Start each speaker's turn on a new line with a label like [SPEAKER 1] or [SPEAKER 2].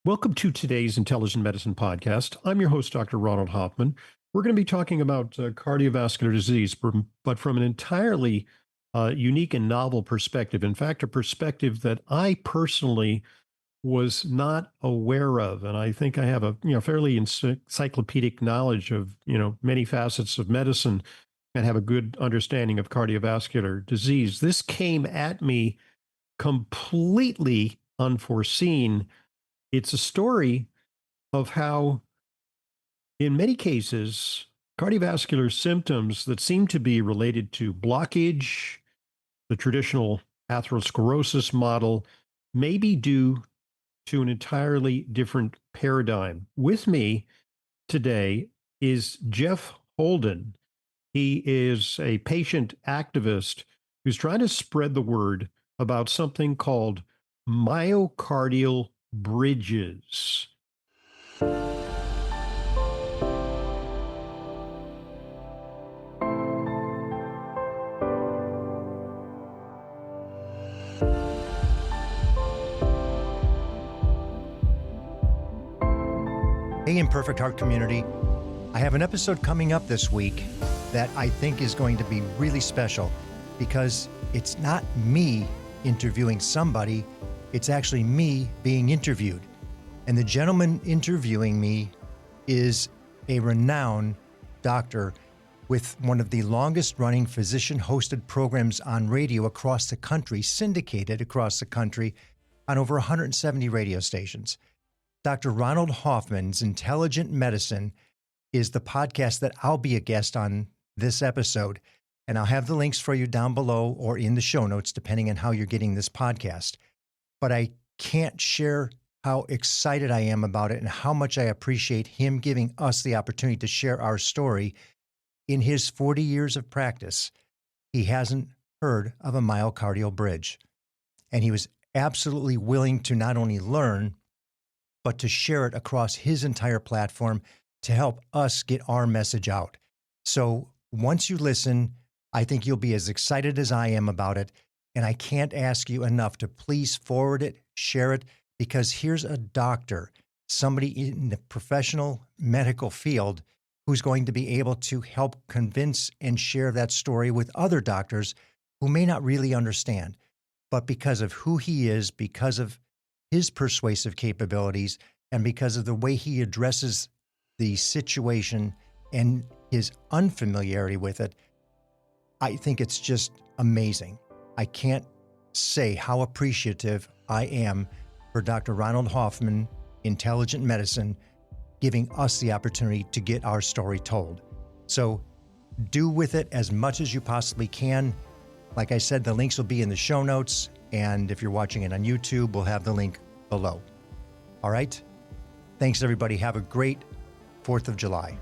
[SPEAKER 1] Welcome to today's Intelligent Medicine podcast. I'm your host, Dr. Ronald Hoffman. We're going to be talking about cardiovascular disease, but from an entirely unique and novel perspective. In fact, a perspective that I personally was not aware of, and I think I have a fairly encyclopedic knowledge of many facets of medicine and have a good understanding of cardiovascular disease. This came at me completely unforeseen. It's a story of how, in many cases, cardiovascular symptoms that seem to be related to blockage, the traditional atherosclerosis model, may be due to an entirely different paradigm. With me today is Jeff Holden. He is a patient activist who's trying to spread the word about something called myocardial bridges.
[SPEAKER 2] Hey, Imperfect Heart community. I have an episode coming up this week that I think is going to be really special because it's not me interviewing somebody, it's actually me being interviewed. And the gentleman interviewing me is a renowned doctor with one of the longest running physician-hosted programs on radio across the country, syndicated across the country on over 170 radio stations. Dr. Ronald Hoffman's Intelligent Medicine is the podcast that I'll be a guest on this episode. And I'll have the links for you down below or in the show notes, depending on how you're getting this podcast. But I can't share how excited I am about it and how much I appreciate him giving us the opportunity to share our story. In his 40 years of practice, he hasn't heard of a myocardial bridge. And he was absolutely willing to not only learn, but to share it across his entire platform to help us get our message out. So once you listen, I think you'll be as excited as I am about it. And I can't ask you enough to please forward it, share it, because here's a doctor, somebody in the professional medical field who's going to be able to help convince and share that story with other doctors who may not really understand. But because of who he is, because of his persuasive capabilities, and because of the way he addresses the situation and his unfamiliarity with it, I think it's just amazing. I can't say how appreciative I am for Dr. Ronald Hoffman, Intelligent Medicine, giving us the opportunity to get our story told. So do with it as much as you possibly can. Like I said, the links will be in the show notes. And if you're watching it on YouTube, we'll have the link below. All right? Thanks, everybody. Have a great 4th of July.